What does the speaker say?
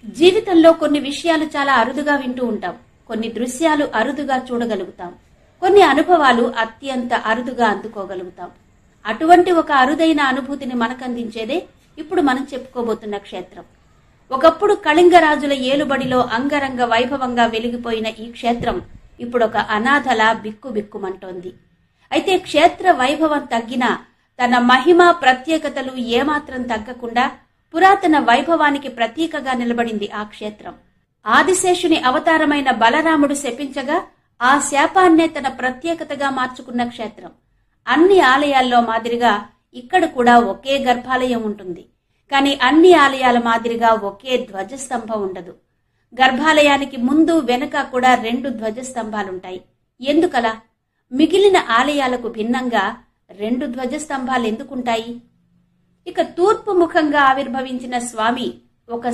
జీవితంలో కొన్ని విషయాలు చాలా అరుదుగా వింటూ ఉంటాం. కొన్ని దృశ్యాలు అరుదుగా చూడగలుగుతాం. కొన్ని అనుభవాలు అత్యంత అరుదుగా అందుకోగలుగుతాం. అటువంటి ఒక అరుదైన అనుభూతిని మనకందించేదే ఇప్పుడు మనం చెప్పుకోబోతున్న క్షేత్రం. ఒకప్పుడు కళింగరాజుల ఏలుబడిలో అంగరంగ వైభవంగా వెలిగిపోయిన ఈ క్షేత్రం ఇప్పుడొక అనాథలా బిక్కుబిక్కుమంటోంది. అయితే క్షేత్ర వైభవం తగ్గినా తన మహిమ ప్రత్యేకతలు ఏమాత్రం తగ్గకుండా పురాతన వైభవానికి ప్రతీకగా నిలబడింది ఆ క్షేత్రం. ఆదిశేషుని అవతారమైన బలరాముడు శపించగా ఆ శాపాన్నే తన ప్రత్యేకతగా మార్చుకున్న క్షేత్రం. అన్ని ఆలయాల్లో మాదిరిగా ఇక్కడ కూడా ఒకే గర్భాలయం ఉంటుంది. కానీ అన్ని ఆలయాల మాదిరిగా ఒకే ధ్వజస్తంభం ఉండదు. గర్భాలయానికి ముందు వెనుక కూడా 2 ధ్వజస్తంభాలుంటాయి. ఎందుకలా? మిగిలిన ఆలయాలకు భిన్నంగా 2 ధ్వజస్తంభాలు ఎందుకుంటాయి? ఇక తూర్పు ముఖంగా ఆవిర్భవించిన స్వామి ఒక